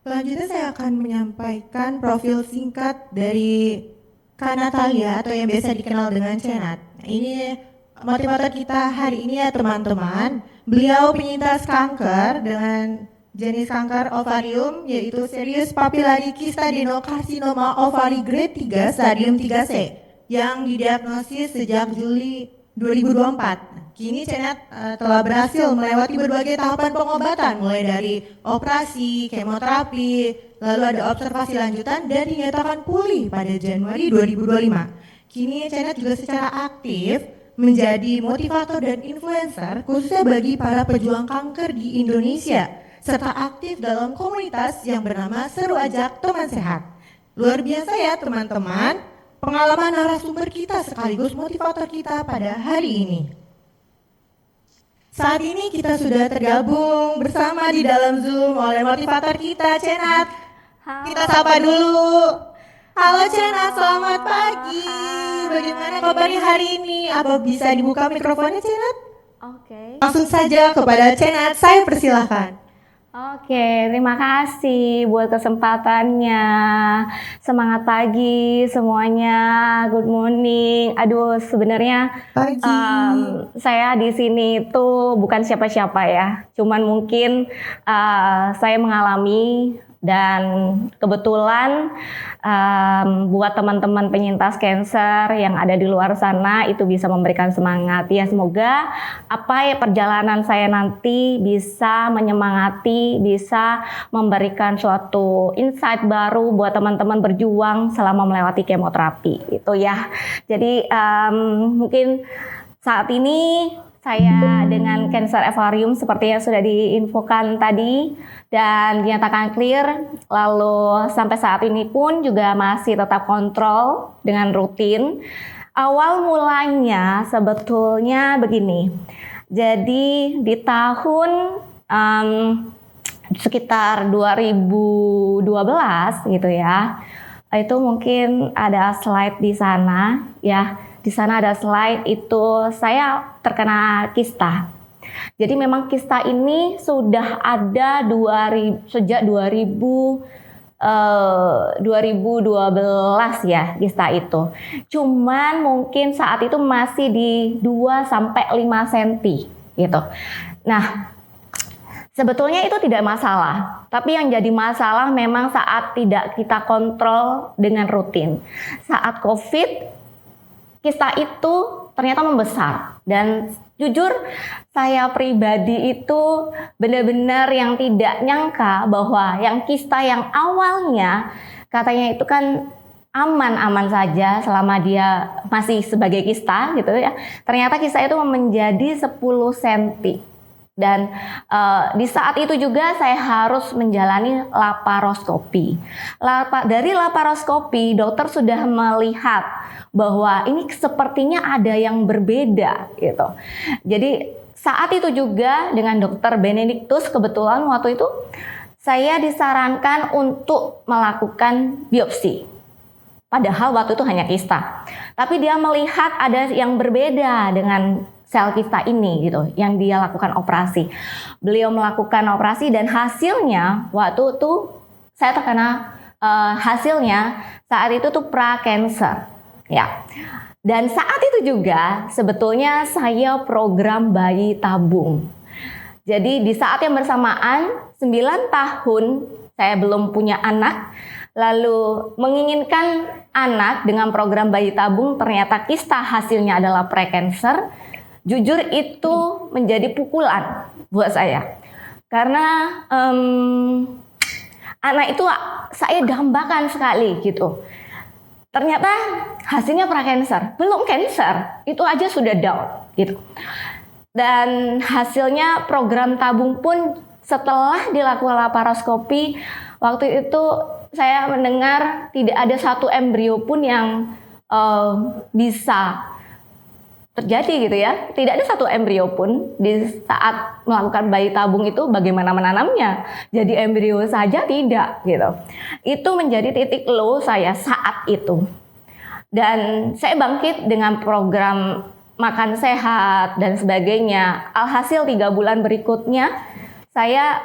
Selanjutnya saya akan menyampaikan profil singkat dari Kak Natalia atau yang biasa dikenal dengan Cenat. Nah, ini motivator kita hari ini ya teman-teman. Beliau penyintas kanker dengan jenis kanker ovarium yaitu serius papillary kistadenokarsinoma ovari grade 3 stadium 3C yang didiagnosis sejak Juli 2024. Kini Cenat telah berhasil melewati berbagai tahapan pengobatan mulai dari operasi, kemoterapi, lalu ada observasi lanjutan dan dinyatakan pulih pada Januari 2025. Kini Cenat juga secara aktif menjadi motivator dan influencer khususnya bagi para pejuang kanker di Indonesia serta aktif dalam komunitas yang bernama Seru Ajak Teman Sehat. Luar biasa ya teman-teman, pengalaman narasumber kita sekaligus motivator kita pada hari ini. Saat ini kita sudah tergabung bersama di dalam Zoom oleh motivator kita, Cenat. Kita sapa dulu. Halo Cenat, selamat pagi. Bagaimana kabarnya hari ini? Apa bisa dibuka mikrofonnya, Cenat? Oke. Langsung saja kepada Cenat, saya persilahkan. Oke, terima kasih buat kesempatannya. Semangat pagi semuanya. Good morning. Aduh, sebenarnya saya di sini itu bukan siapa-siapa ya. Cuman mungkin saya mengalami dan kebetulan buat teman-teman penyintas cancer yang ada di luar sana itu bisa memberikan semangat. Ya semoga apa ya perjalanan saya nanti bisa menyemangati, bisa memberikan suatu insight baru buat teman-teman berjuang selama melewati kemoterapi itu ya. Jadi mungkin saat ini saya dengan kanker ovarium seperti yang sudah diinfokan tadi dan dinyatakan clear, lalu sampai saat ini pun juga masih tetap kontrol dengan rutin. Awal mulanya sebetulnya begini, jadi di tahun sekitar 2012 gitu ya, itu mungkin ada slide di sana ya. Di sana ada slide itu saya terkena kista. Jadi memang kista ini sudah ada sejak 2012 ya kista itu. Cuman mungkin saat itu masih di 2 sampai 5 cm gitu. Nah, sebetulnya itu tidak masalah, tapi yang jadi masalah memang saat tidak kita kontrol dengan rutin. Saat COVID kista itu ternyata membesar dan jujur saya pribadi itu benar-benar yang tidak nyangka bahwa yang kista yang awalnya katanya itu kan aman-aman saja selama dia masih sebagai kista gitu ya. Ternyata kista itu menjadi 10 cm. Dan di saat itu juga saya harus menjalani laparoskopi. Dari laparoskopi dokter sudah melihat bahwa ini sepertinya ada yang berbeda gitu. Jadi saat itu juga dengan dokter Benedictus kebetulan waktu itu saya disarankan untuk melakukan biopsi. Padahal waktu itu hanya kista. Tapi dia melihat ada yang berbeda dengan sel kista ini gitu, yang dia lakukan operasi. Beliau melakukan operasi dan hasilnya waktu itu saya terkena hasilnya saat itu tuh prakanker. Ya. Dan saat itu juga sebetulnya saya program bayi tabung. Jadi di saat yang bersamaan 9 tahun saya belum punya anak, lalu menginginkan anak dengan program bayi tabung, ternyata kista hasilnya adalah prekanker. Jujur itu menjadi pukulan buat saya. Karena anak itu saya dambakan sekali gitu. Ternyata hasilnya prakanker, belum kanker, itu aja sudah down gitu. Dan hasilnya program tabung pun setelah dilakukan laparoskopi, waktu itu saya mendengar tidak ada satu embrio pun yang bisa terjadi gitu ya. Tidak ada satu embrio pun di saat melakukan bayi tabung itu bagaimana menanamnya. Jadi embrio saja tidak gitu. Itu menjadi titik low saya saat itu. Dan saya bangkit dengan program makan sehat dan sebagainya. Alhasil 3 bulan berikutnya saya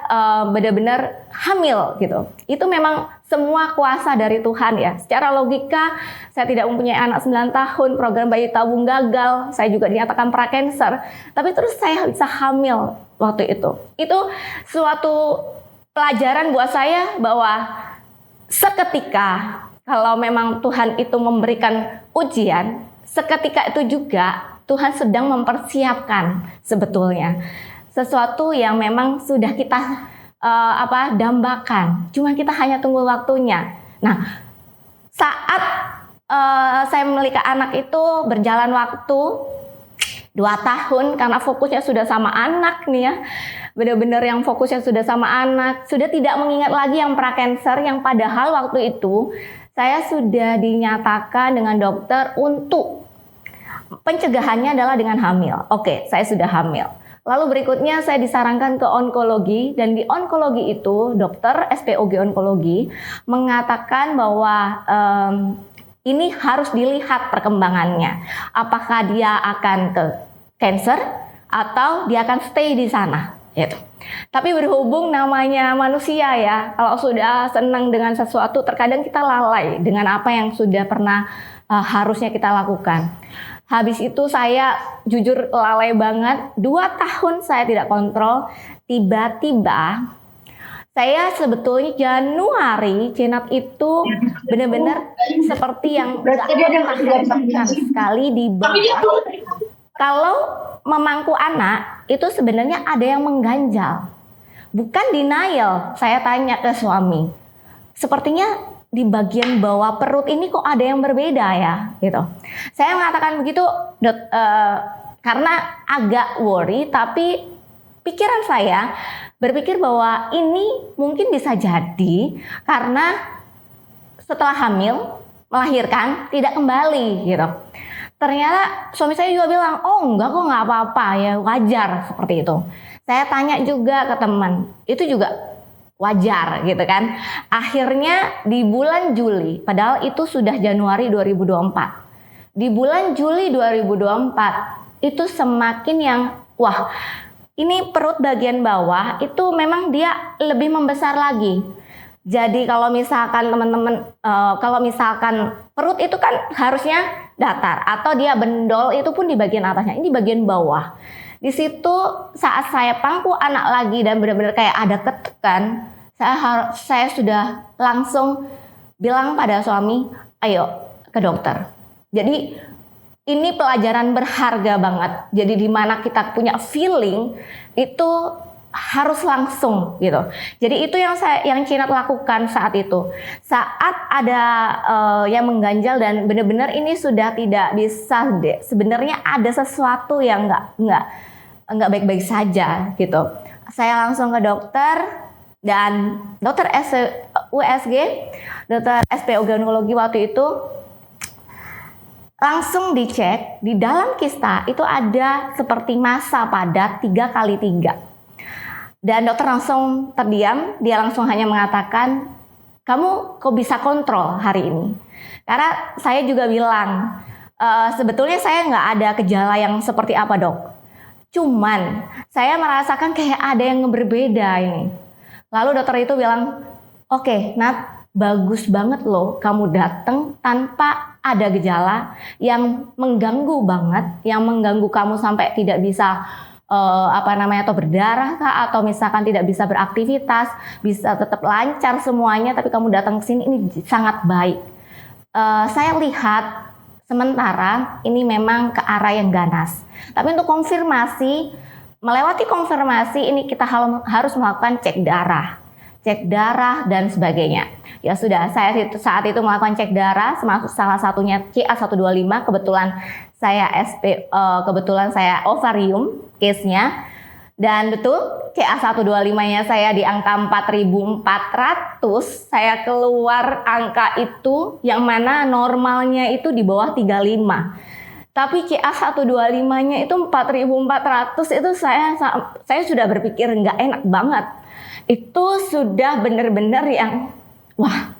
benar-benar hamil gitu. Itu memang semua kuasa dari Tuhan ya. Secara logika saya tidak mempunyai anak 9 tahun, program bayi tabung gagal, saya juga dinyatakan prakanker. Tapi terus saya bisa hamil waktu itu. Itu suatu pelajaran buat saya bahwa seketika kalau memang Tuhan itu memberikan ujian, seketika itu juga Tuhan sedang mempersiapkan sebetulnya sesuatu yang memang sudah kita dambakan. Cuma kita hanya tunggu waktunya. Nah, saat saya memiliki anak itu berjalan waktu 2 tahun karena fokusnya sudah sama anak nih ya. Benar-benar yang fokusnya sudah sama anak, sudah tidak mengingat lagi yang prakanker, yang padahal waktu itu saya sudah dinyatakan dengan dokter untuk pencegahannya adalah dengan hamil. Oke, saya sudah hamil. Lalu berikutnya saya disarankan ke onkologi, dan di onkologi itu dokter SPOG onkologi mengatakan bahwa ini harus dilihat perkembangannya. Apakah dia akan ke cancer atau dia akan stay di sana. Gitu. Tapi berhubung namanya manusia ya, kalau sudah senang dengan sesuatu terkadang kita lalai dengan apa yang sudah pernah harusnya kita lakukan. Habis itu saya jujur lalai banget, 2 tahun saya tidak kontrol. Tiba-tiba saya sebetulnya Januari Cenat itu benar-benar seperti yang gak pernah sekali di bawah. Kalau memangku anak itu sebenarnya ada yang mengganjal, bukan denial. Saya tanya ke suami, sepertinya di bagian bawah perut ini kok ada yang berbeda ya, gitu. Saya mengatakan begitu karena agak worry, tapi pikiran saya berpikir bahwa ini mungkin bisa jadi karena setelah hamil melahirkan tidak kembali, gitu. Ternyata suami saya juga bilang, oh enggak kok, nggak apa-apa ya, wajar seperti itu. Saya tanya juga ke teman, itu juga wajar gitu kan. Akhirnya di bulan Juli, padahal itu sudah Januari 2024. Di bulan Juli 2024 itu semakin yang wah, ini perut bagian bawah itu memang dia lebih membesar lagi. Jadi kalau misalkan teman-teman kalau misalkan perut itu kan harusnya datar atau dia bendol, itu pun di bagian atasnya, ini bagian bawah. Di situ saat saya pangku anak lagi dan benar-benar kayak ada ketekan, saya sudah langsung bilang pada suami, ayo ke dokter. Jadi ini pelajaran berharga banget. Jadi di mana kita punya feeling itu harus langsung gitu. Jadi itu yang Cenat lakukan saat itu. Saat ada yang mengganjal dan benar-benar ini sudah tidak bisa deh. Sebenarnya ada sesuatu yang nggak baik-baik saja gitu. Saya langsung ke dokter dan dokter USG, dokter SPOG onkologi waktu itu langsung dicek di dalam kista itu ada seperti massa padat 3x3. Dan dokter langsung terdiam, dia langsung hanya mengatakan, kamu kok bisa kontrol hari ini? Karena saya juga bilang, sebetulnya saya nggak ada gejala yang seperti apa dok. Cuman saya merasakan kayak ada yang berbeda ini. Lalu dokter itu bilang, oke, Nat, bagus banget loh kamu datang tanpa ada gejala yang mengganggu banget, yang mengganggu kamu sampai tidak bisa atau berdarah kah, atau misalkan tidak bisa beraktivitas, bisa tetap lancar semuanya, tapi kamu datang ke sini ini sangat baik. Saya lihat sementara ini memang ke arah yang ganas. Tapi untuk konfirmasi, melewati konfirmasi ini kita harus melakukan cek darah dan sebagainya. Ya sudah, saya saat itu melakukan cek darah, salah satunya CA125, kebetulan saya ovarium case-nya, dan betul CA125-nya saya di angka 4.400, saya keluar angka itu yang mana normalnya itu di bawah 35. Tapi CA125-nya itu 4.400, itu saya sudah berpikir nggak enak banget. Itu sudah benar-benar yang wah,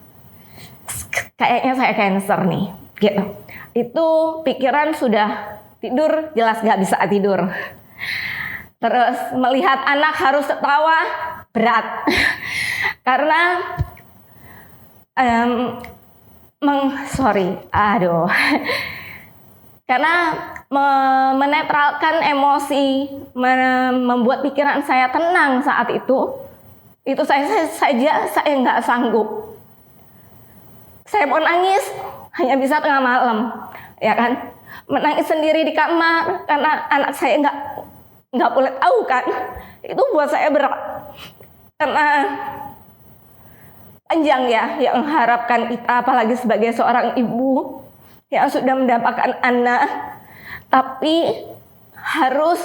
kayaknya saya cancer nih, gitu. Itu pikiran sudah tidur jelas nggak bisa tidur. Terus melihat anak harus tertawa, berat. Karena karena menetralkan emosi, membuat pikiran saya tenang saat itu saya nggak sanggup. Saya mau nangis hanya bisa tengah malam, ya kan? Menangis sendiri di kamar karena anak saya nggak boleh tahu kan? Itu buat saya berat karena panjang ya yang mengharapkan kita, apalagi sebagai seorang ibu yang sudah mendapatkan anak, tapi harus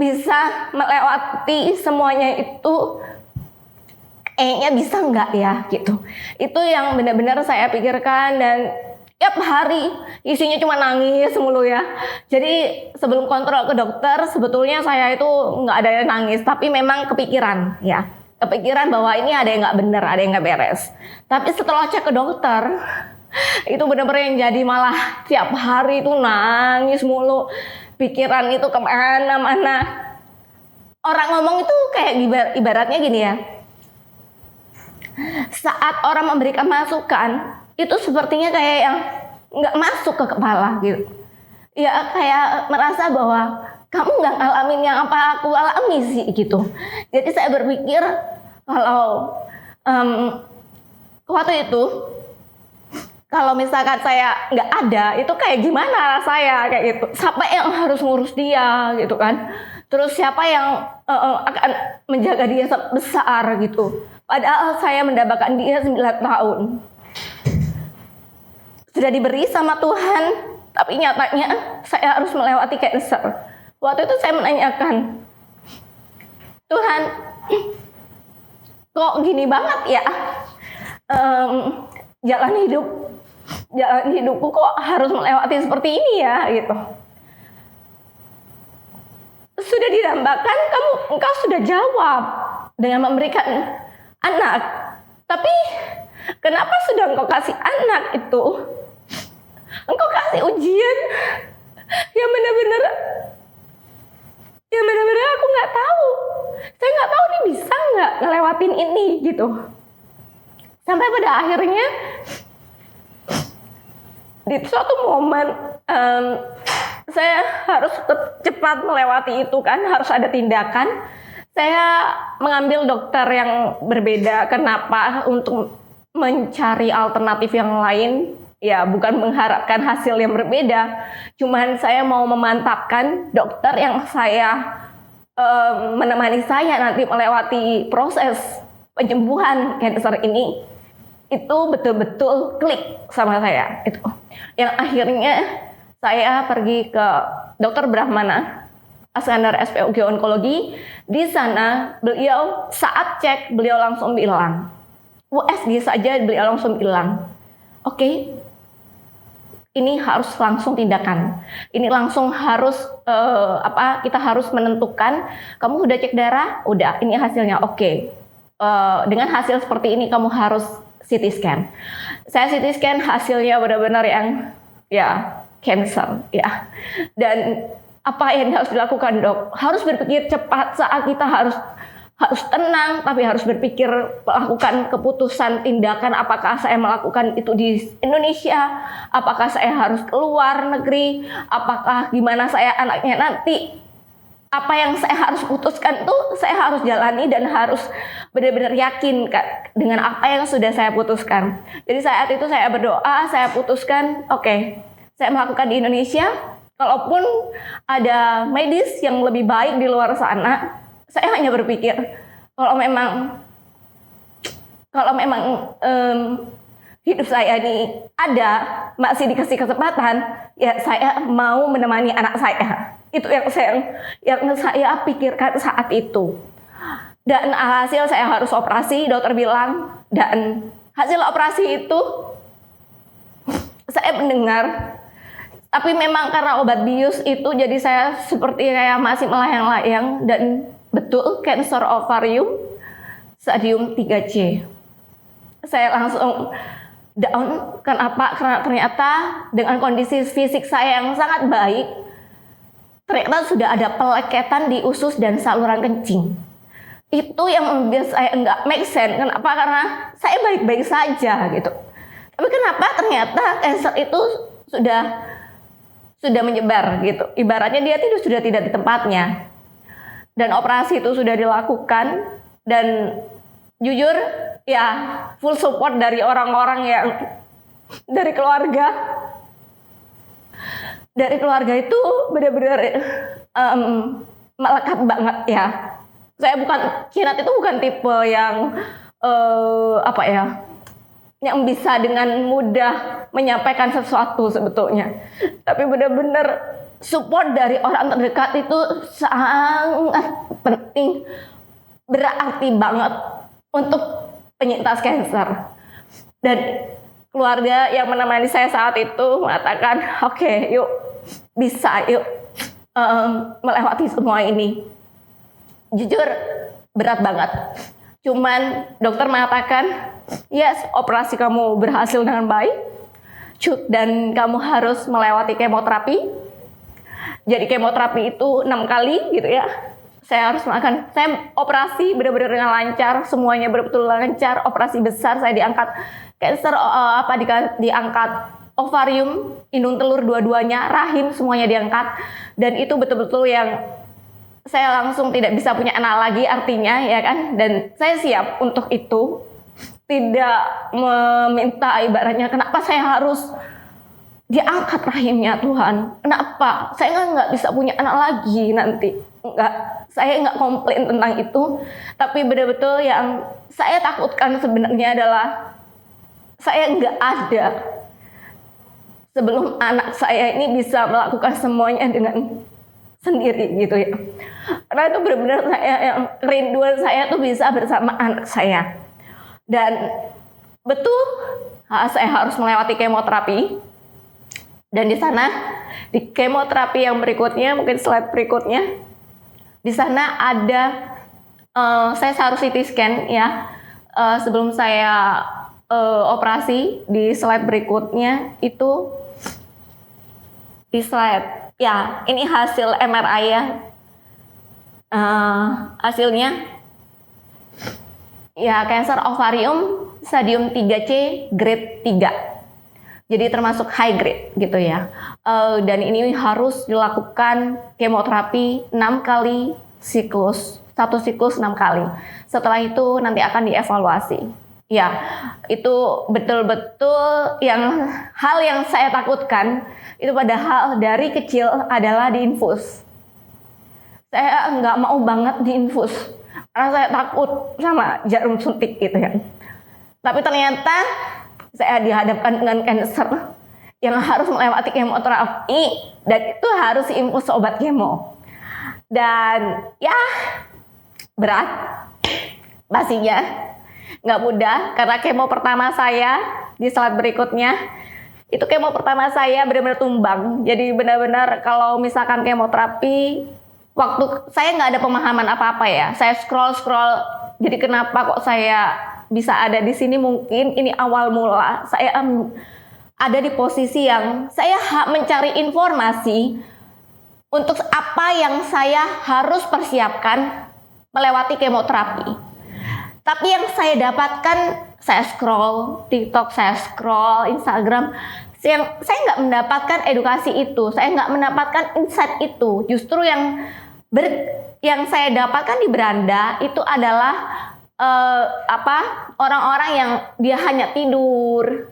bisa melewati semuanya itu. Kayaknya bisa nggak ya gitu. Itu yang benar-benar saya pikirkan, dan tiap hari isinya cuma nangis mulu ya. Jadi sebelum kontrol ke dokter sebetulnya saya itu nggak ada yang nangis, tapi memang kepikiran ya. Kepikiran bahwa ini ada yang nggak benar, ada yang nggak beres. Tapi setelah cek ke dokter, itu benar-benar yang jadi malah tiap hari itu nangis mulu. Pikiran itu kemana-mana. Orang ngomong itu kayak ibaratnya gini ya. Saat orang memberikan masukan, itu sepertinya kayak yang nggak masuk ke kepala gitu. Ya kayak merasa bahwa kamu nggak ngalamin yang apa aku alami sih gitu. Jadi saya berpikir kalau waktu itu kalau misalkan saya nggak ada, itu kayak gimana saya kayak gitu. Siapa yang harus ngurus dia gitu kan? Terus siapa yang akan menjaga dia besar gitu? Padahal saya mendapatkan dia 9 tahun. Sudah diberi sama Tuhan, tapi nyatanya saya harus melewati cancer. Waktu itu saya menanyakan, Tuhan, kok gini banget ya? Jalan hidupku kok harus melewati seperti ini ya gitu. Sudah didambakan, engkau sudah jawab dengan memberikan anak, tapi kenapa sudah engkau kasih anak itu? Engkau kasih ujian yang benar-benar aku nggak tahu. Saya nggak tahu nih bisa nggak ngelewatin ini gitu. Sampai pada akhirnya di suatu momen saya harus cepat melewati itu kan, harus ada tindakan. Saya mengambil dokter yang berbeda. Kenapa? Untuk mencari alternatif yang lain. Ya, bukan mengharapkan hasil yang berbeda. Cuman saya mau memantapkan dokter yang menemani saya nanti melewati proses penyembuhan kanker ini. Itu betul-betul klik sama saya. Itu yang akhirnya saya pergi ke Dr. Brahmana Askandar SPOG Onkologi. Di sana beliau saat cek beliau langsung bilang, USG saja beliau langsung bilang, oke, ini harus langsung tindakan. Ini langsung harus kita harus menentukan. Kamu udah cek darah, udah ini hasilnya oke. Dengan hasil seperti ini kamu harus CT scan. Saya CT scan hasilnya benar-benar yang ya cancer ya. Dan apa yang harus dilakukan dok? Harus berpikir cepat saat kita harus tenang, tapi harus berpikir melakukan keputusan tindakan. Apakah saya melakukan itu di Indonesia? Apakah saya harus keluar negeri? Apakah gimana saya anaknya nanti? Apa yang saya harus putuskan itu saya harus jalani dan harus benar-benar yakin dengan apa yang sudah saya putuskan. Jadi saat itu saya berdoa, saya putuskan, oke, saya melakukan di Indonesia. Kalaupun ada medis yang lebih baik di luar sana, saya hanya berpikir kalau memang hidup saya ini masih dikasih kesempatan, ya saya mau menemani anak saya. Itu yang saya pikirkan saat itu. Dan hasil saya harus operasi, dokter bilang, dan hasil operasi itu saya mendengar. Tapi memang karena obat bius itu jadi saya seperti kayak masih melayang-layang, dan betul cancer ovarium stadium 3C. Saya langsung down. Kenapa? Karena ternyata dengan kondisi fisik saya yang sangat baik, ternyata sudah ada peleketan di usus dan saluran kencing. Itu yang membuat saya nggak make sense. Kenapa? Karena saya baik-baik saja gitu. Tapi kenapa ternyata cancer itu sudah menyebar gitu. Ibaratnya dia sudah tidak di tempatnya. Dan operasi itu sudah dilakukan, dan jujur ya full support dari orang-orang yang dari keluarga. Dari keluarga itu benar-benar melekat banget ya. Kinat itu bukan tipe yang yang bisa dengan mudah menyampaikan sesuatu sebetulnya. Tapi benar-benar support dari orang terdekat itu sangat penting, berarti banget untuk penyintas kanker. Dan keluarga yang menemani saya saat itu mengatakan, oke, yuk bisa, yuk melewati semua ini. Jujur berat banget. Cuman dokter mengatakan, yes, operasi kamu berhasil dengan baik, dan kamu harus melewati kemoterapi. Jadi kemoterapi itu 6 kali gitu ya. Saya harus makan. Saya operasi benar-benar dengan lancar, semuanya betul-betul lancar. Operasi besar, saya diangkat kanker diangkat ovarium, indung telur dua-duanya, rahim semuanya diangkat. Dan itu betul-betul yang saya langsung tidak bisa punya anak lagi artinya ya kan. Dan saya siap untuk itu. Tidak meminta ibaratnya kenapa saya harus diangkat rahimnya Tuhan. Kenapa? Saya nggak bisa punya anak lagi nanti. Saya nggak komplain tentang itu. Tapi betul-betul yang saya takutkan sebenarnya adalah saya nggak ada sebelum anak saya ini bisa melakukan semuanya dengan sendiri gitu ya. Karena itu benar-benar yang kerinduan saya tuh bisa bersama anak saya. Dan betul saya harus melewati kemoterapi. Dan di sana, di kemoterapi yang berikutnya, mungkin slide berikutnya, di sana ada, saya harus CT scan ya, sebelum saya operasi. Di slide berikutnya itu, di slide, ya ini hasil MRI ya, hasilnya, ya kanker ovarium stadium 3C grade 3. Jadi termasuk high grade gitu ya. Dan ini harus dilakukan kemoterapi 6 kali siklus. 1 siklus 6 kali. Setelah itu nanti akan dievaluasi. Ya, itu betul-betul hal yang saya takutkan. Itu padahal dari kecil adalah diinfus. Saya nggak mau banget diinfus. Karena saya takut sama jarum suntik gitu ya. Tapi ternyata saya dihadapkan dengan kanker yang harus melewati kemoterapi, dan itu harus infus obat kemo. Dan ya berat pastinya, nggak mudah karena kemo pertama saya di slide berikutnya itu kemo pertama saya benar-benar tumbang. Jadi benar-benar kalau misalkan kemoterapi, waktu saya nggak ada pemahaman apa-apa ya, saya scroll. Jadi kenapa kok saya bisa ada di sini? Mungkin ini awal mula saya ada di posisi yang saya mencari informasi untuk apa yang saya harus persiapkan melewati kemoterapi. Tapi yang saya dapatkan, saya scroll TikTok, saya scroll Instagram, saya nggak mendapatkan edukasi itu, saya nggak mendapatkan insight itu. Justru yang saya dapatkan di beranda itu adalah orang-orang yang dia hanya tidur,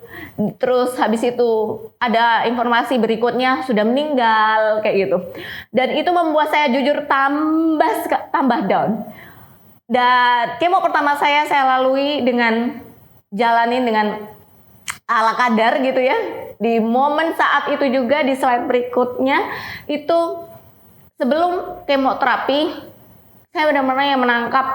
terus habis itu ada informasi berikutnya sudah meninggal kayak gitu. Dan itu membuat saya jujur tambah down. Dan kemo pertama saya lalui jalanin dengan ala kadar gitu ya. Di momen saat itu juga di slide berikutnya itu sebelum kemoterapi saya benar-benar yang menangkap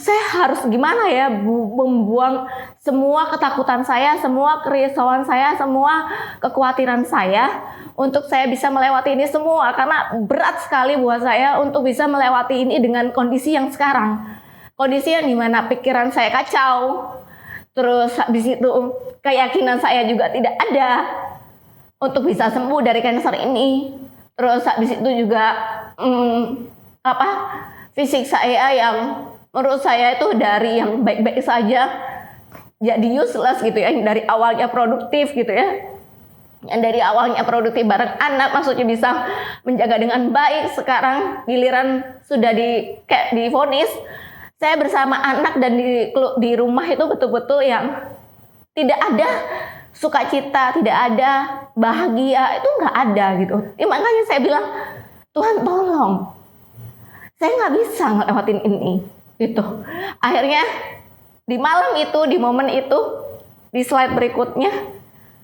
saya harus gimana ya membuang semua ketakutan saya, semua kerisauan saya, semua kekhawatiran saya untuk saya bisa melewati ini semua, karena berat sekali buat saya untuk bisa melewati ini dengan kondisi yang sekarang, kondisi yang dimana pikiran saya kacau, terus habis itu keyakinan saya juga tidak ada untuk bisa sembuh dari kanker ini, terus habis itu juga fisik saya yang menurut saya itu dari yang baik-baik saja jadi useless gitu ya, yang dari awalnya produktif gitu ya, yang dari awalnya produktif bareng anak, maksudnya bisa menjaga dengan baik, sekarang giliran sudah kayak divonis saya bersama anak dan di rumah itu betul-betul yang tidak ada sukacita, tidak ada bahagia, itu nggak ada gitu. Makanya saya bilang, Tuhan tolong, saya nggak bisa ngelewatin ini gitu. Akhirnya di malam itu, di momen itu, di slide berikutnya,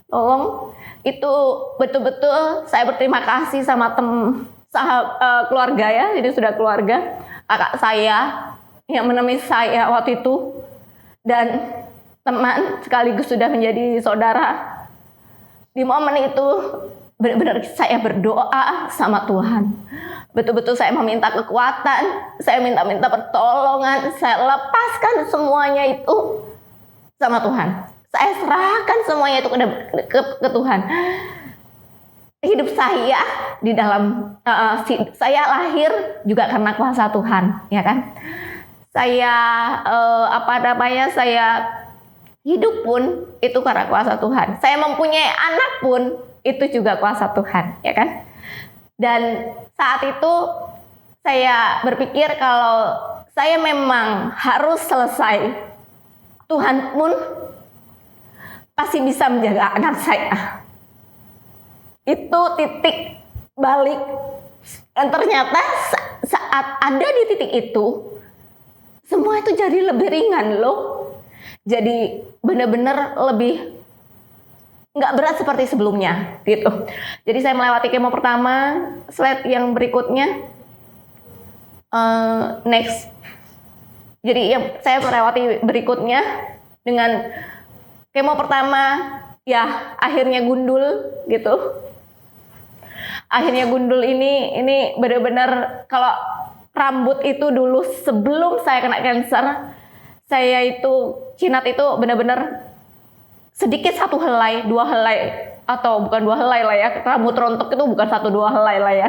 tolong itu betul-betul saya berterima kasih sama keluarga ya, jadi sudah keluarga, kakak saya yang menemui saya waktu itu, dan teman sekaligus sudah menjadi saudara. Di momen itu benar-benar saya berdoa sama Tuhan. Betul-betul saya meminta kekuatan, saya minta pertolongan, saya lepaskan semuanya itu sama Tuhan. Saya serahkan semuanya itu ke Tuhan. Hidup saya di dalam saya lahir juga karena kuasa Tuhan, ya kan? Saya saya hidup pun itu karena kuasa Tuhan. Saya mempunyai anak pun itu juga kuasa Tuhan, ya kan? Dan saat itu saya berpikir kalau saya memang harus selesai, Tuhan pun pasti bisa menjaga anak saya. Itu titik balik. Dan ternyata saat ada di titik itu, semua itu jadi lebih ringan loh. Jadi benar-benar lebih nggak berat seperti sebelumnya gitu. Jadi saya melewati kemo pertama, slide yang berikutnya, next. Jadi yang saya melewati berikutnya dengan kemo pertama, ya akhirnya gundul gitu. Akhirnya gundul ini benar-benar, kalau rambut itu dulu sebelum saya kena kanker, saya itu kinat itu benar-benar sedikit satu helai, dua helai, atau bukan dua helai lah ya, rambut rontok itu bukan satu dua helai lah ya.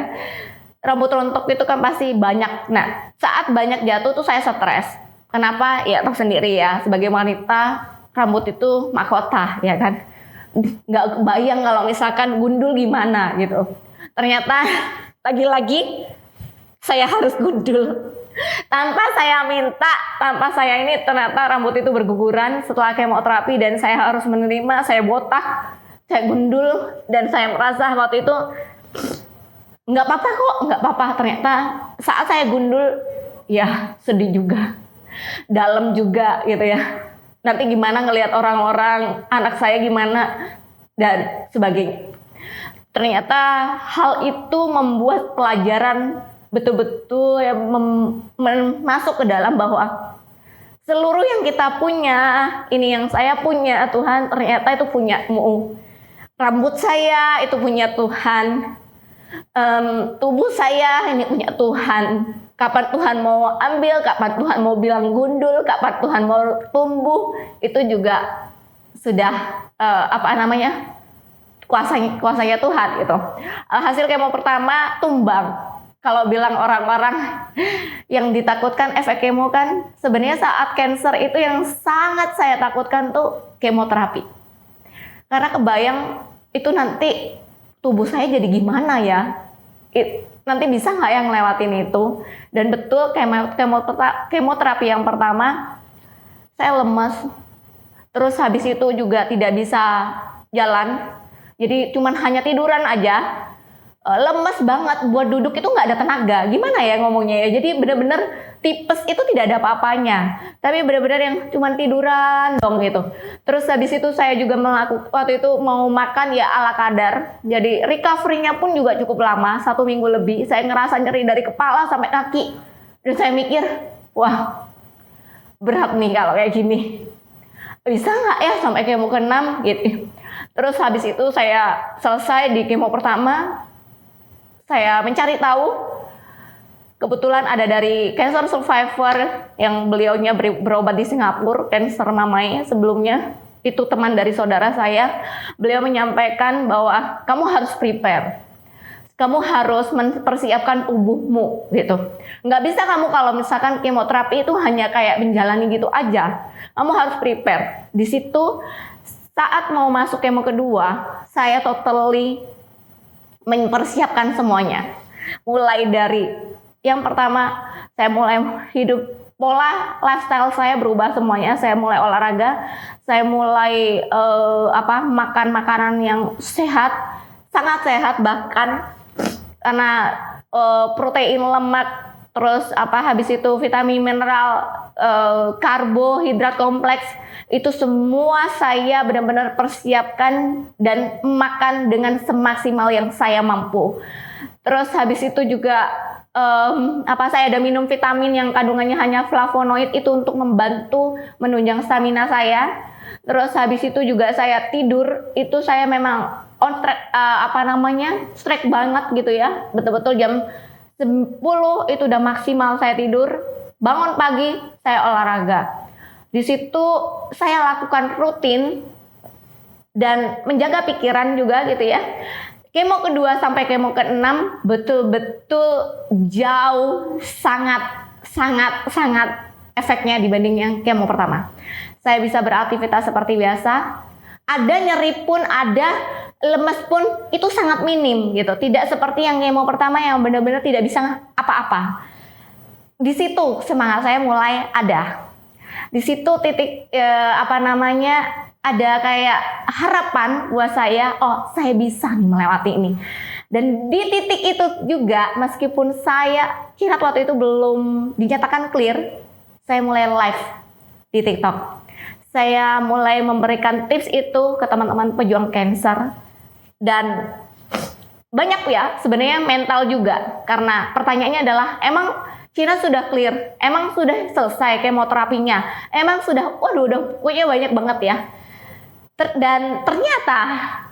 Rambut rontok itu kan pasti banyak. Nah, saat banyak jatuh tuh saya stres. Kenapa? Ya tahu sendiri ya, sebagai wanita rambut itu mahkota, ya kan. Nggak kebayang kalau misalkan gundul gimana gitu. Ternyata lagi-lagi saya harus gundul. Tanpa saya minta, tanpa saya ini, ternyata rambut itu berguguran setelah kemoterapi dan saya harus menerima, saya botak, saya gundul, dan saya merasa waktu itu nggak apa-apa kok, nggak apa-apa. Ternyata saat saya gundul, ya sedih juga, dalam juga gitu ya. Nanti gimana ngelihat orang-orang, anak saya gimana, dan sebagainya. Ternyata hal itu membuat pelajaran betul-betul ya, masuk ke dalam bahwa seluruh yang kita punya, ini yang saya punya, Tuhan ternyata itu punyamu. Rambut saya itu punya Tuhan, tubuh saya ini punya Tuhan. Kapan Tuhan mau ambil, kapan Tuhan mau bilang gundul, kapan Tuhan mau tumbuh, itu juga sudah kuasanya Tuhan gitu. Hasil kemo pertama tumbang. Kalau bilang orang-orang yang ditakutkan efek kemo kan, sebenarnya saat cancer itu yang sangat saya takutkan tuh kemoterapi. Karena kebayang itu nanti tubuh saya jadi gimana ya? Nanti bisa nggak yang ngelewatin itu? Dan betul kemoterapi yang pertama saya lemas. Terus habis itu juga tidak bisa jalan. Jadi cuman hanya tiduran aja. Lemes banget, buat duduk itu nggak ada tenaga. Gimana ya ngomongnya ya? Jadi benar-benar tipes itu tidak ada apa-apanya. Tapi benar-benar yang cuman tiduran dong gitu. Terus habis itu saya juga waktu itu mau makan ya ala kadar. Jadi recovery-nya pun juga cukup lama, 1 minggu lebih. Saya ngerasa nyeri dari kepala sampai kaki. Dan saya mikir, wah berat nih kalau kayak gini. Bisa nggak ya sampai kemo ke-6 gitu. Terus habis itu saya selesai di kemo pertama. Saya mencari tahu, kebetulan ada dari cancer survivor yang beliaunya berobat di Singapura, cancer mamai sebelumnya, itu teman dari saudara saya. Beliau menyampaikan bahwa kamu harus prepare. kamu harus mempersiapkan tubuhmu gitu. Nggak bisa kamu kalau misalkan kemoterapi itu hanya kayak menjalani gitu aja. Kamu harus prepare. Di situ saat mau masuk kemo kedua, saya totally mempersiapkan semuanya. Mulai dari yang pertama, saya mulai hidup, pola lifestyle saya berubah semuanya. Saya mulai olahraga, saya mulai makan makanan yang sehat, sangat sehat bahkan karena protein, lemak, terus habis itu vitamin, mineral, karbohidrat kompleks, itu semua saya benar-benar persiapkan dan makan dengan semaksimal yang saya mampu. Terus habis itu juga saya ada minum vitamin yang kandungannya hanya flavonoid, itu untuk membantu menunjang stamina saya. Terus habis itu juga saya tidur, itu saya memang on track, strike banget gitu ya. Betul-betul jam 10 itu udah maksimal saya tidur. Bangun pagi saya olahraga. Di situ saya lakukan rutin dan menjaga pikiran juga gitu ya. Kemo kedua sampai kemo ke-6 betul-betul jauh sangat efeknya dibanding yang kemo pertama. Saya bisa beraktivitas seperti biasa. Ada nyeri pun, ada lemes pun, itu sangat minim gitu. Tidak seperti yang kemo pertama yang benar-benar tidak bisa apa-apa. Di situ semangat saya mulai ada. Di situ titik ada kayak harapan buat saya, oh saya bisa nih melewati ini. Dan di titik itu juga, meskipun saya kira waktu itu belum dinyatakan clear, saya mulai live di TikTok. Saya mulai memberikan tips itu ke teman-teman pejuang cancer. Dan banyak ya sebenarnya mental juga, karena pertanyaannya adalah emang Cina sudah clear, emang sudah selesai kemoterapinya, emang sudah, udah pokoknya banyak banget ya. Dan ternyata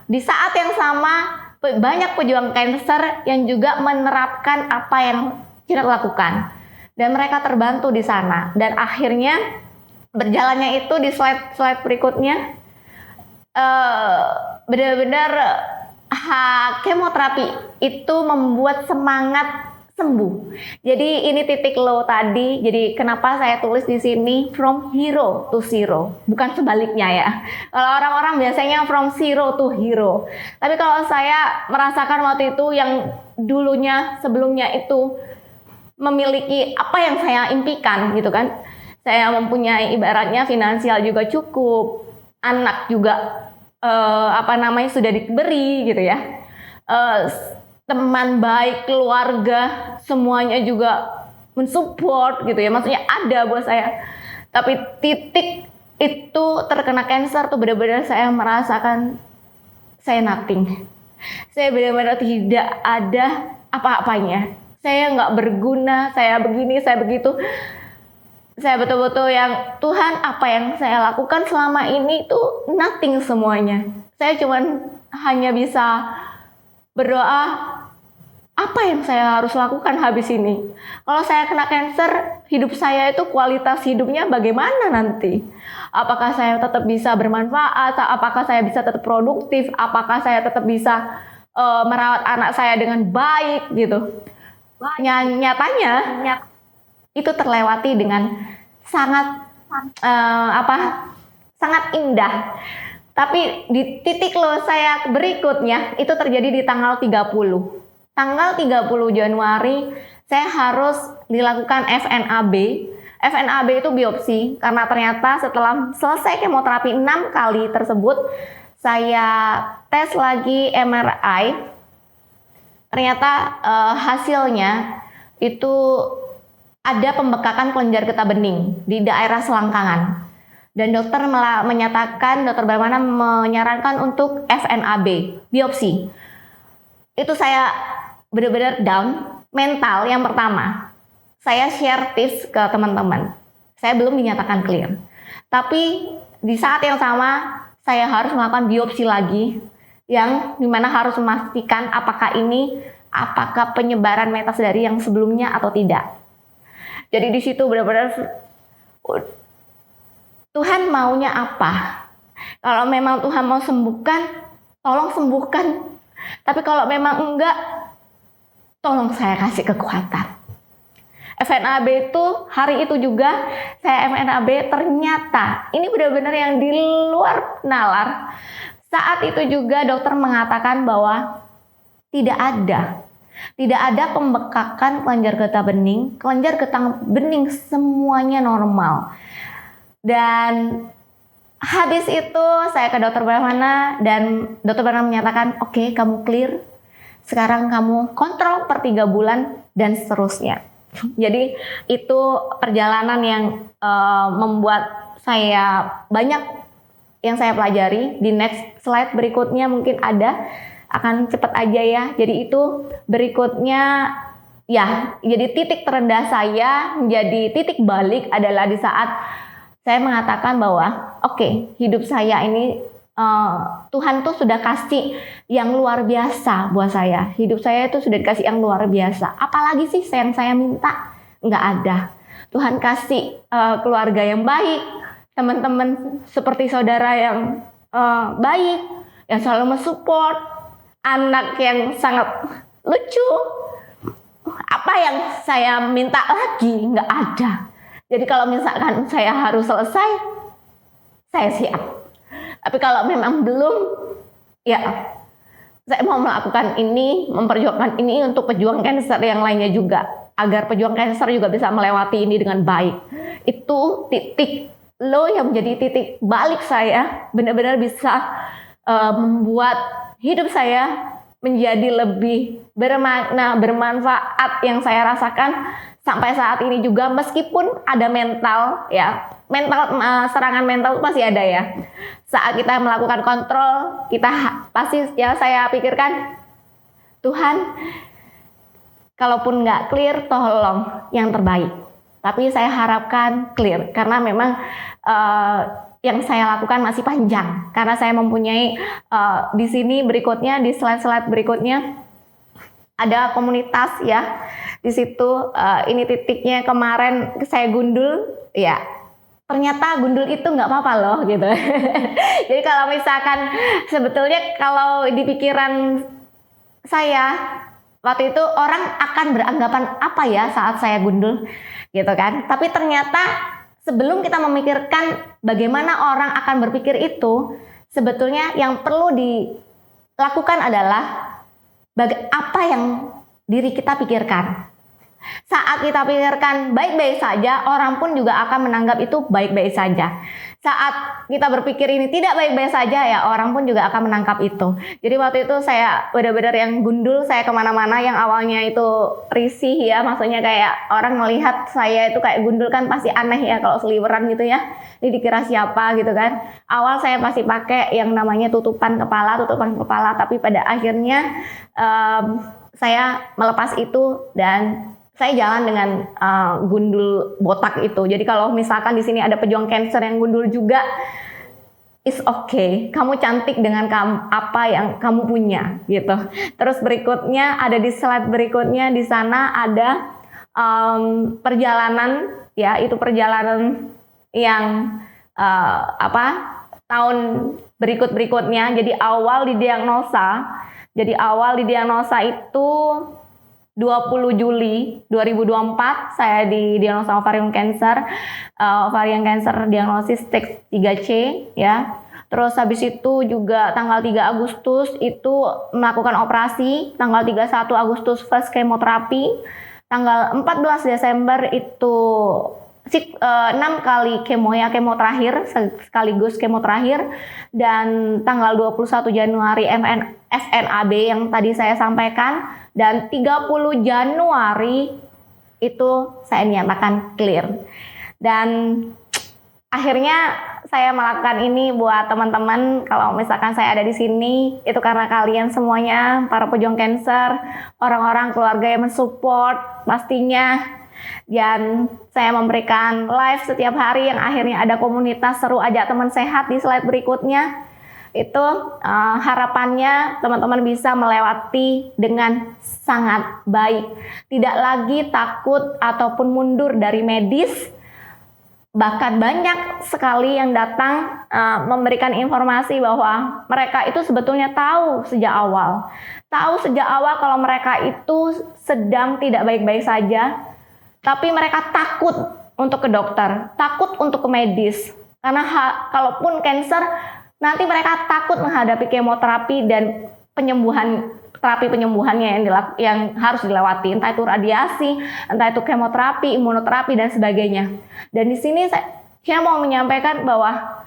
di saat yang sama banyak pejuang cancer yang juga menerapkan apa yang Cina lakukan, dan mereka terbantu di sana. Dan akhirnya berjalannya itu di slide berikutnya, benar-benar kemoterapi itu membuat semangat sembuh. Jadi ini titik low tadi. Jadi kenapa saya tulis di sini from hero to zero, bukan sebaliknya ya. Kalau orang-orang biasanya from zero to hero. Tapi kalau saya merasakan waktu itu yang dulunya sebelumnya itu memiliki apa yang saya impikan gitu kan. Saya mempunyai ibaratnya finansial juga cukup, anak juga sudah diberi gitu ya. Teman baik, keluarga, semuanya juga mensupport gitu ya. Maksudnya ada buat saya. Tapi titik itu terkena cancer tuh benar-benar saya merasakan saya nothing. Saya benar-benar tidak ada apa-apanya. Saya nggak berguna, saya begini, saya begitu. Saya betul-betul yang Tuhan, apa yang saya lakukan selama ini tuh nothing semuanya. Saya cuman hanya bisa berdoa, apa yang saya harus lakukan habis ini? Kalau saya kena cancer, hidup saya itu kualitas hidupnya bagaimana nanti? Apakah saya tetap bisa bermanfaat? Apakah saya bisa tetap produktif? Apakah saya tetap bisa merawat anak saya dengan baik gitu? Nyatanya itu terlewati dengan sangat indah. Tapi di titik low saya berikutnya itu terjadi di tanggal 30. Tanggal 30 Januari saya harus dilakukan FNAB. FNAB itu biopsi, karena ternyata setelah selesai kemoterapi 6 kali tersebut, saya tes lagi MRI. Ternyata hasilnya itu ada pembekakan kelenjar getah bening di daerah selangkangan. Dan dokter Barmana menyarankan untuk FNAB, biopsi. Itu saya benar-benar down mental. Yang pertama, saya share tips ke teman-teman. Saya belum dinyatakan clear. Tapi di saat yang sama, saya harus melakukan biopsi lagi, yang dimana harus memastikan apakah penyebaran metas dari yang sebelumnya atau tidak. Jadi di situ benar-benar Tuhan maunya apa? Kalau memang Tuhan mau sembuhkan, tolong sembuhkan. Tapi kalau memang enggak, tolong saya kasih kekuatan. FNAB itu hari itu juga saya FNAB, ternyata ini benar-benar yang di luar nalar. Saat itu juga dokter mengatakan bahwa tidak ada pembekakan kelenjar getah bening semuanya normal. Dan habis itu saya ke dokter Brahmana dan dokter Brahmana menyatakan oke, kamu clear. Sekarang kamu kontrol per 3 bulan dan seterusnya. Jadi itu perjalanan yang membuat saya banyak yang saya pelajari. Di next slide berikutnya mungkin akan cepat aja ya. Jadi itu berikutnya ya, jadi titik terendah saya menjadi titik balik adalah di saat saya mengatakan bahwa oke, hidup saya ini Tuhan tuh sudah kasih yang luar biasa buat saya. Hidup saya itu sudah dikasih yang luar biasa. Apalagi sih yang saya minta? Nggak ada. Tuhan kasih keluarga yang baik, teman-teman seperti saudara yang baik, yang selalu mensupport, anak yang sangat lucu. Apa yang saya minta lagi? Nggak ada. Jadi kalau misalkan saya harus selesai, saya siap. Tapi kalau memang belum, ya saya mau melakukan ini, memperjuangkan ini untuk pejuang kanker yang lainnya juga, agar pejuang kanker juga bisa melewati ini dengan baik. Itu titik low yang menjadi titik balik saya, benar-benar bisa membuat hidup saya menjadi lebih bermakna, bermanfaat yang saya rasakan sampai saat ini juga, meskipun ada mental ya. Serangan mental pasti ada ya. Saat kita melakukan kontrol, kita pasti ya, saya pikirkan Tuhan, kalaupun nggak clear, tolong yang terbaik. Tapi saya harapkan clear, karena memang yang saya lakukan masih panjang. Karena saya mempunyai di sini berikutnya, di slide-slide berikutnya ada komunitas ya. Di situ ini titiknya kemarin saya gundul ya. Ternyata gundul itu nggak apa-apa loh gitu. Jadi kalau misalkan sebetulnya kalau di pikiran saya waktu itu orang akan beranggapan apa ya saat saya gundul gitu kan. Tapi ternyata sebelum kita memikirkan bagaimana orang akan berpikir itu, sebetulnya yang perlu dilakukan adalah apa yang diri kita pikirkan. Saat kita pikirkan baik-baik saja, orang pun juga akan menganggap itu baik-baik saja. Saat kita berpikir ini tidak baik-baik saja, ya orang pun juga akan menangkap itu. Jadi waktu itu saya benar-benar yang gundul, saya kemana-mana yang awalnya itu risih ya, maksudnya kayak orang melihat saya itu kayak gundul kan pasti aneh ya kalau seliweran gitu ya. Ini dikira siapa gitu kan. Awal saya pasti pakai yang namanya tutupan kepala, tapi pada akhirnya saya melepas itu dan saya jalan dengan gundul botak itu. Jadi kalau misalkan di sini ada pejuang cancer yang gundul juga, it's okay. Kamu cantik dengan apa yang kamu punya, gitu. Terus berikutnya ada di slide berikutnya, di sana ada perjalanan, ya itu perjalanan yang tahun berikutnya. Jadi awal didiagnosa itu 20 Juli 2024 saya didiagnosa ovarian cancer diagnosis stage 3C ya. Terus habis itu juga tanggal 3 Agustus itu melakukan operasi, tanggal 31 Agustus first kemoterapi, tanggal 14 Desember itu 6 kali kemo terakhir sekaligus kemo terakhir, dan tanggal 21 Januari FNAB yang tadi saya sampaikan, dan 30 Januari itu saya nyatakan clear. Dan akhirnya saya melakukan ini buat teman-teman. Kalau misalkan saya ada di sini itu karena kalian semuanya para pejuang cancer, orang-orang keluarga yang mensupport pastinya. Dan saya memberikan live setiap hari yang akhirnya ada komunitas seru ajak teman sehat di slide berikutnya. Itu harapannya teman-teman bisa melewati dengan sangat baik. Tidak lagi takut ataupun mundur dari medis. Bahkan banyak sekali yang datang memberikan informasi bahwa mereka itu sebetulnya tahu sejak awal. Tahu sejak awal kalau mereka itu sedang tidak baik-baik saja, tapi mereka takut untuk ke dokter, takut untuk ke medis. Karena kalaupun cancer, nanti mereka takut menghadapi kemoterapi dan terapi penyembuhannya yang harus dilewati, entah itu radiasi, entah itu kemoterapi, imunoterapi dan sebagainya. Dan di sini saya mau menyampaikan bahwa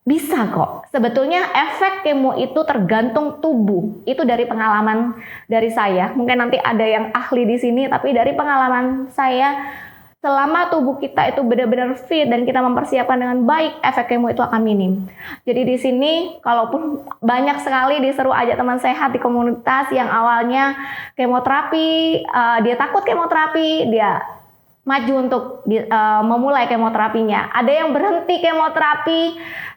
bisa kok. Sebetulnya efek kemo itu tergantung tubuh. Itu dari pengalaman dari saya. Mungkin nanti ada yang ahli di sini, tapi dari pengalaman saya, selama tubuh kita itu benar-benar fit dan kita mempersiapkan dengan baik, efek kemo itu akan minim. Jadi di sini, kalaupun banyak sekali diseru ajak teman sehat di komunitas yang awalnya kemoterapi, dia takut kemoterapi, dia maju untuk memulai kemoterapinya. Ada yang berhenti kemoterapi,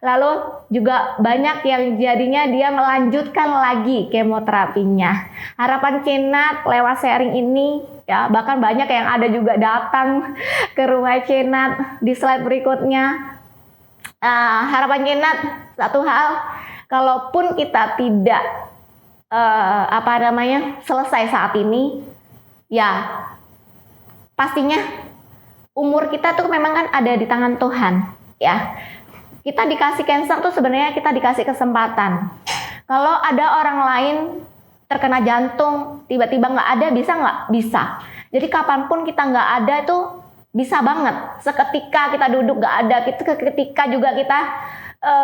lalu juga banyak yang jadinya dia melanjutkan lagi kemoterapinya. Harapan Cenat lewat sharing ini, ya bahkan banyak yang ada juga datang ke rumah Cenat di slide berikutnya. Harapan Cenat satu hal, kalaupun kita tidak selesai saat ini, ya pastinya umur kita tuh memang kan ada di tangan Tuhan, ya. Kita dikasih cancer tuh sebenarnya kita dikasih kesempatan. Kalau ada orang lain terkena jantung, tiba-tiba nggak ada, bisa nggak? Bisa. Jadi kapanpun kita nggak ada tuh bisa banget. Seketika kita duduk nggak ada, ketika juga kita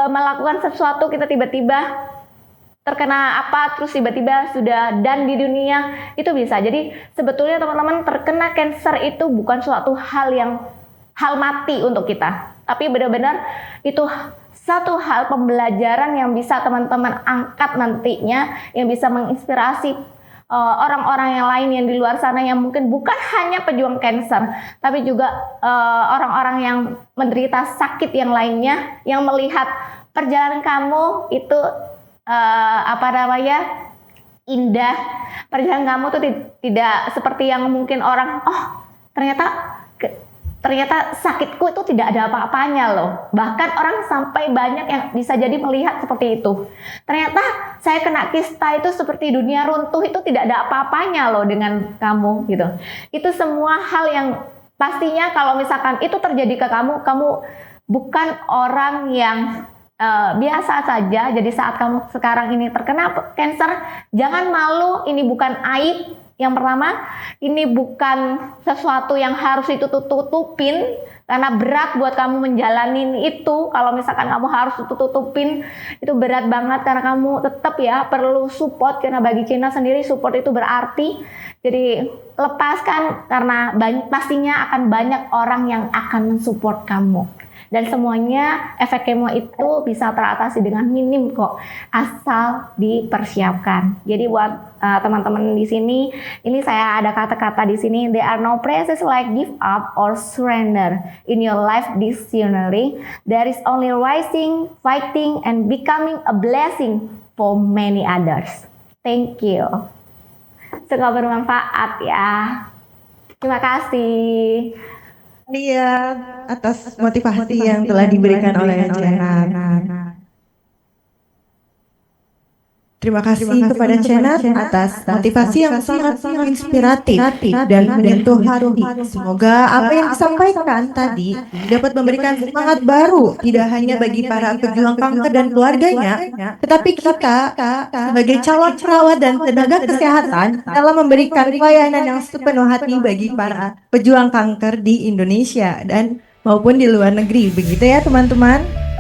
melakukan sesuatu, kita tiba-tiba terkena apa, terus tiba-tiba sudah dan di dunia, itu bisa. Jadi sebetulnya teman-teman, terkena cancer itu bukan suatu hal mati untuk kita, tapi benar-benar itu satu hal pembelajaran yang bisa teman-teman angkat nantinya, yang bisa menginspirasi orang-orang yang lain yang di luar sana yang mungkin bukan hanya pejuang cancer, tapi juga orang-orang yang menderita sakit yang lainnya, yang melihat perjalanan kamu itu indah. Perjalanan kamu tuh tidak seperti yang mungkin orang, ternyata sakitku itu tidak ada apa-apanya loh. Bahkan orang sampai banyak yang bisa jadi melihat seperti itu. Ternyata saya kena kista itu seperti dunia runtuh, itu tidak ada apa-apanya loh dengan kamu gitu. Itu semua hal yang pastinya kalau misalkan itu terjadi ke kamu bukan orang yang biasa saja. Jadi saat kamu sekarang ini terkena cancer, jangan malu. Ini bukan aib. Yang pertama, ini bukan sesuatu yang harus ditutupin, karena berat buat kamu menjalani itu. Kalau misalkan kamu harus tutupin, itu berat banget, karena kamu tetap ya perlu support, karena bagi Cina sendiri support itu berarti. Jadi lepaskan, karena pastinya akan banyak orang yang akan mensupport kamu. Dan semuanya efek kemo itu bisa teratasi dengan minim kok, asal dipersiapkan. Jadi buat teman-teman di sini, ini saya ada kata-kata di sini, there are no phrases like give up or surrender in your life dictionary. There is only rising, fighting, and becoming a blessing for many others. Thank you. Semoga bermanfaat ya. Terima kasih. Iya, atas motivasi yang telah diberikan oleh Cenat. Terima kasih kepada Cenat atas motivasi yang sangat inspiratif dan menyentuh hati. Semoga apa yang disampaikan tadi dapat memberikan semangat baru, tidak hanya bagi para pejuang kanker dan keluarganya, tetapi kita sebagai calon perawat dan tenaga kesehatan dalam memberikan pelayanan yang sepenuh hati bagi para pejuang kanker di Indonesia dan maupun di luar negeri. Begitu ya teman-teman.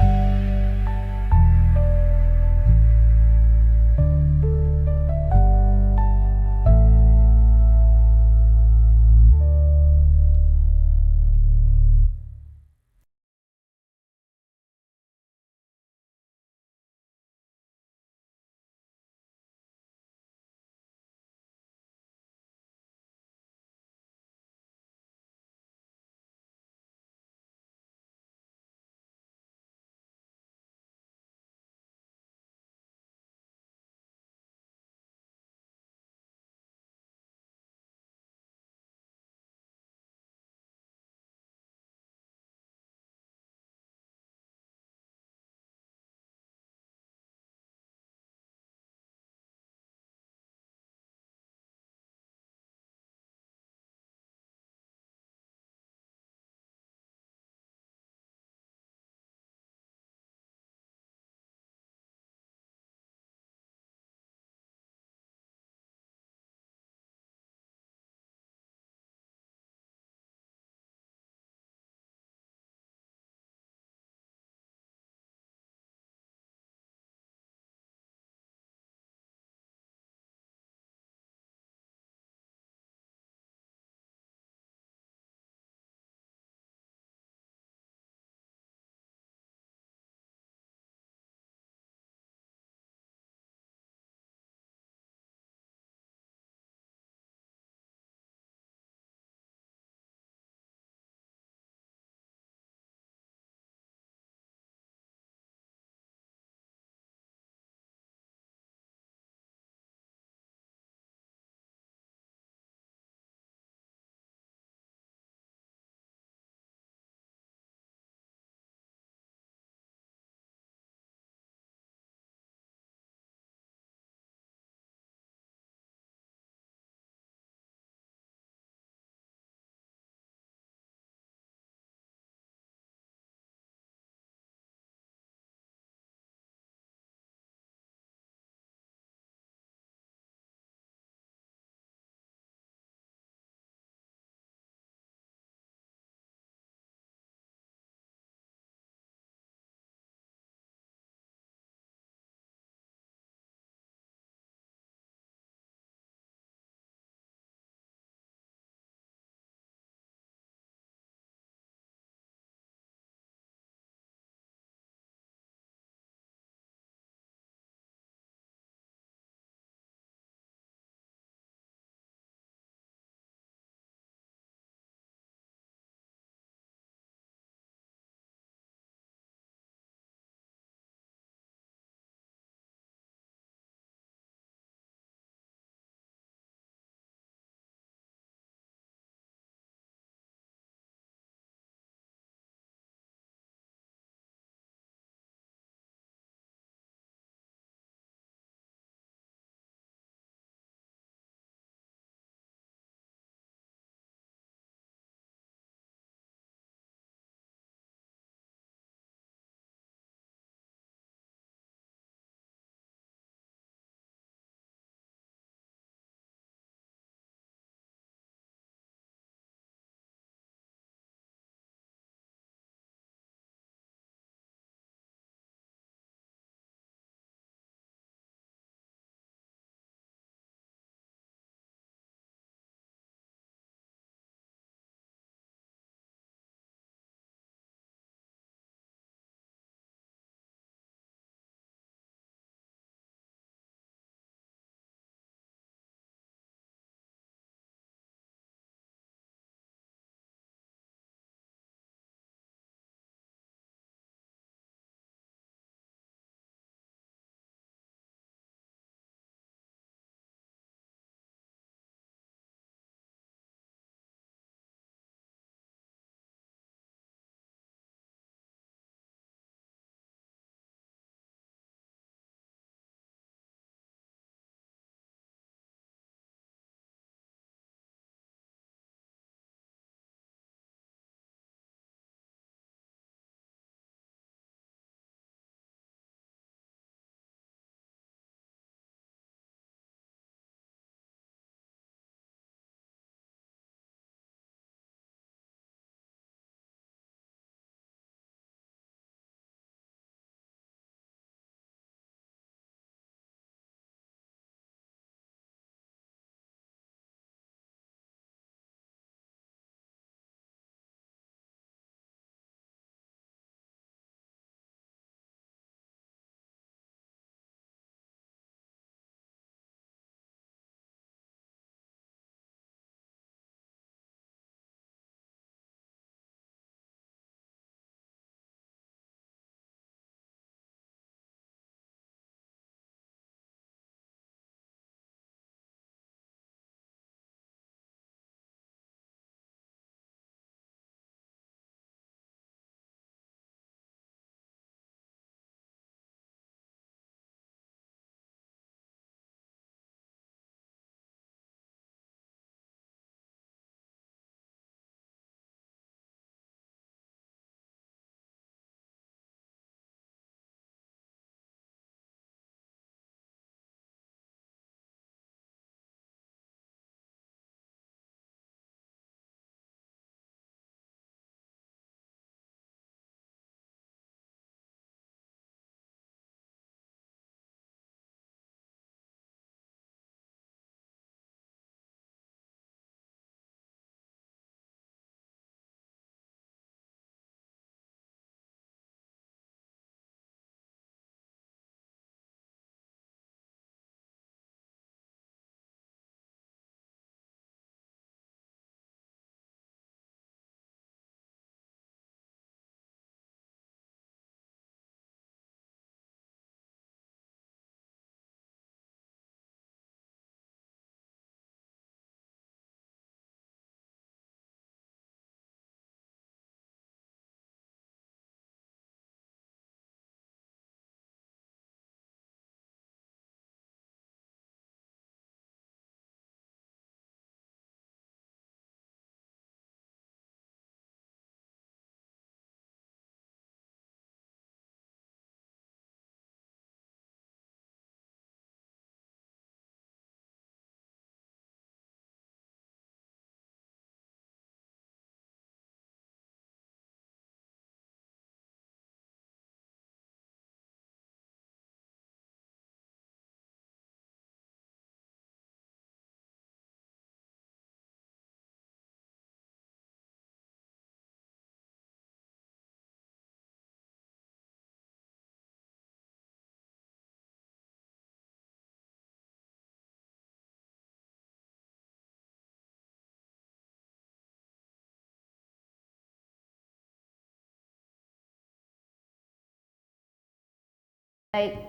Baik,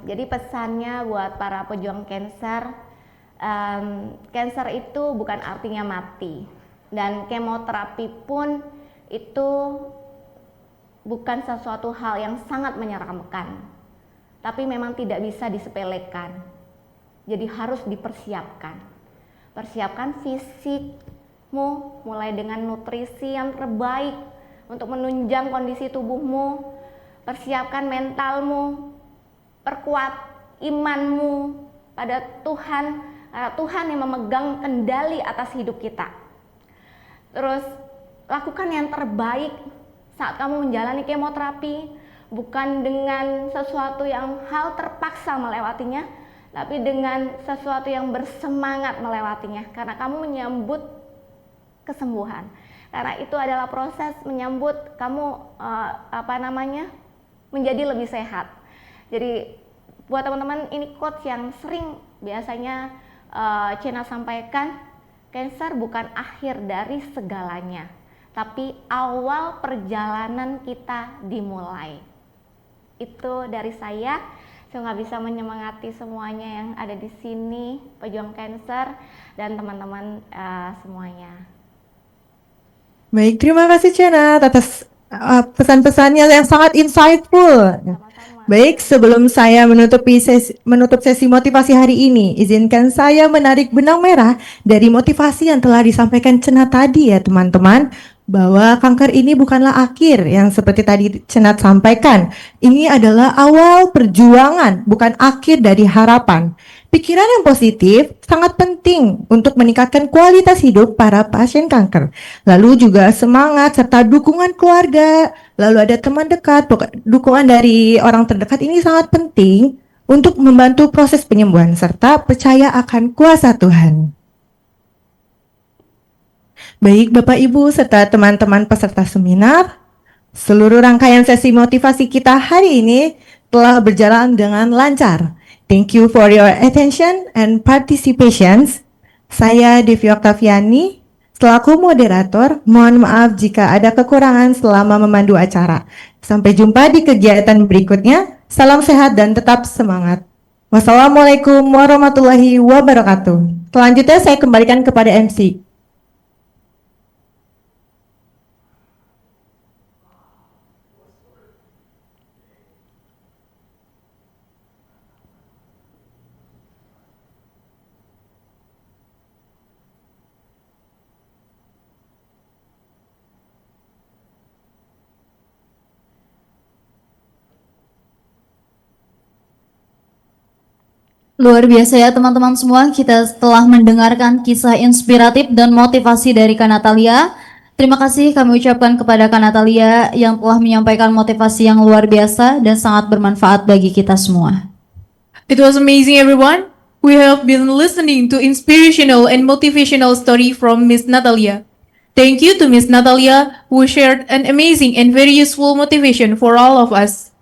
jadi pesannya buat para pejuang cancer, cancer itu bukan artinya mati, dan kemoterapi pun itu bukan sesuatu hal yang sangat menyeramkan, tapi memang tidak bisa disepelekan. Jadi harus dipersiapkan. Persiapkan fisikmu mulai dengan nutrisi yang terbaik untuk menunjang kondisi tubuhmu. Persiapkan mentalmu, perkuat imanmu pada Tuhan, karena Tuhan yang memegang kendali atas hidup kita. Terus lakukan yang terbaik saat kamu menjalani kemoterapi, bukan dengan sesuatu yang hal terpaksa melewatinya, tapi dengan sesuatu yang bersemangat melewatinya, karena kamu menyambut kesembuhan. Karena itu adalah proses menyambut kamu menjadi lebih sehat. Jadi buat teman-teman, ini quotes yang sering biasanya Cena sampaikan, cancer bukan akhir dari segalanya, tapi awal perjalanan kita dimulai. Itu dari saya. Semoga bisa menyemangati semuanya yang ada di sini, pejuang cancer dan teman-teman semuanya. Baik, terima kasih Cena atas pesan-pesannya yang sangat insightful. Sama-sama. Baik, sebelum saya menutup sesi motivasi hari ini, izinkan saya menarik benang merah dari motivasi yang telah disampaikan Cenat tadi ya teman-teman, bahwa kanker ini bukanlah akhir yang seperti tadi Cenat sampaikan. Ini adalah awal perjuangan, bukan akhir dari harapan. Pikiran yang positif sangat penting untuk meningkatkan kualitas hidup para pasien kanker. Lalu juga semangat serta dukungan keluarga, lalu ada teman dekat, dukungan dari orang terdekat ini sangat penting untuk membantu proses penyembuhan serta percaya akan kuasa Tuhan. Baik Bapak Ibu serta teman-teman peserta seminar, seluruh rangkaian sesi motivasi kita hari ini telah berjalan dengan lancar. Thank you for your attention and participation. Saya Devi Oktaviani, selaku moderator, mohon maaf jika ada kekurangan selama memandu acara. Sampai jumpa di kegiatan berikutnya. Salam sehat dan tetap semangat. Wassalamualaikum warahmatullahi wabarakatuh. Selanjutnya saya kembalikan kepada MC. Luar biasa ya teman-teman semua, kita telah mendengarkan kisah inspiratif dan motivasi dari Kak Natalia. Terima kasih kami ucapkan kepada Kak Natalia yang telah menyampaikan motivasi yang luar biasa dan sangat bermanfaat bagi kita semua. It was amazing, everyone. We have been listening to inspirational and motivational story from Miss Natalia. Thank you to Miss Natalia who shared an amazing and very useful motivation for all of us.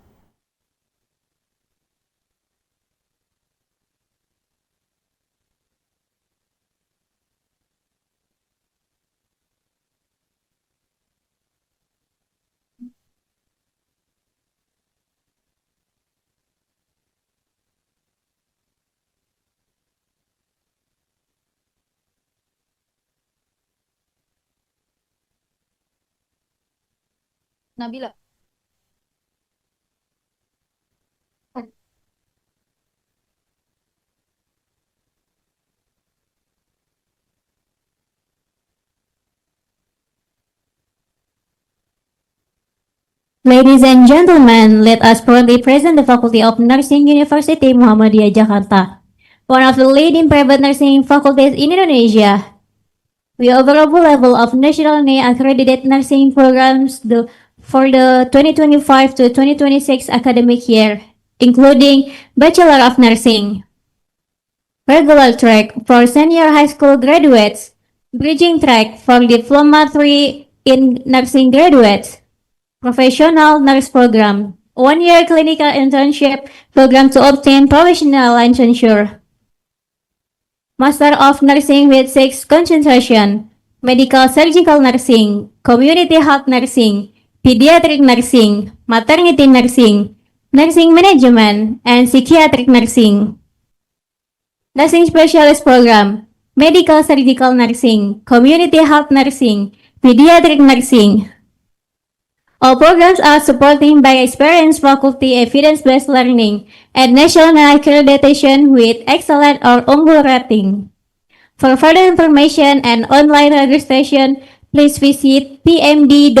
Nabila. Ladies and gentlemen, let us proudly present the Faculty of Nursing University Muhammadiyah Jakarta, one of the leading private nursing faculties in Indonesia. We offer a level of nationally accredited nursing programs for the 2025 to 2026 academic year, including Bachelor of Nursing, regular track for senior high school graduates, bridging track for Diploma 3 in nursing graduates, professional nurse program, 1-year clinical internship program to obtain professional licensure, Master of Nursing with 6 concentration, medical surgical nursing, community health nursing, pediatric nursing, maternity nursing, Nursing Management, and Psychiatric Nursing. Nursing Specialist Program, Medical Surgical Nursing, Community Health Nursing, Pediatric Nursing. All programs are supported by experienced faculty, evidence-based learning, and national accreditation with excellent or unggul rating. For further information and online registration, please visit pmd.umj.ac.id.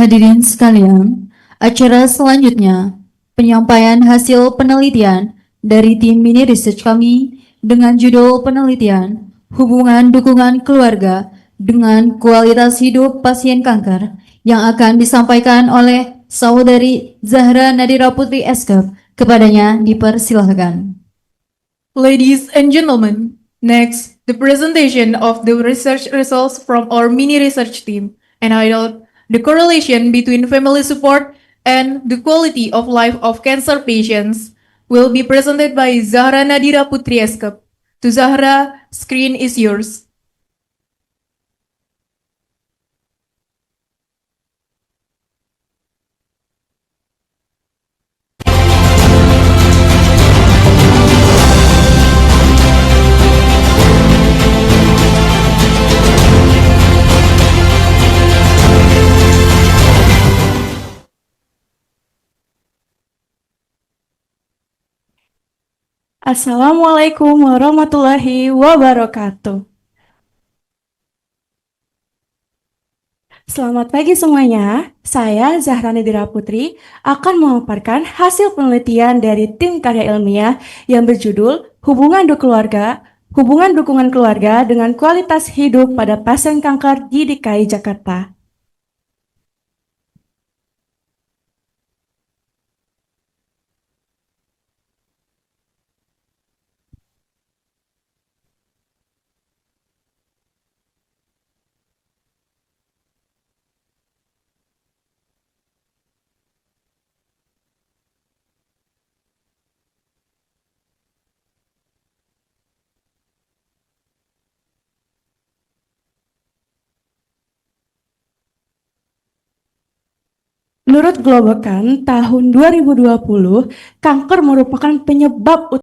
Hadirin sekalian, acara selanjutnya penyampaian hasil penelitian dari tim mini research kami dengan judul penelitian hubungan dukungan keluarga dengan kualitas hidup pasien kanker yang akan disampaikan oleh Saudari Zahra Nadira Putri Eskep. Kepadanya dipersilahkan. Ladies and gentlemen, next, the presentation of the research results from our mini research team entitled The Correlation Between Family Support and the Quality of Life of Cancer Patients will be presented by Zahra Nadira Putri Eskep. To Zahra, screen is yours. Assalamualaikum warahmatullahi wabarakatuh. Selamat pagi semuanya, saya Zahra Nadira Putri akan memaparkan hasil penelitian dari tim karya ilmiah yang berjudul Hubungan Dukungan Keluarga dengan Kualitas Hidup pada Pasien Kanker di DKI Jakarta. Menurut Globokan tahun 2020, kanker merupakan penyebab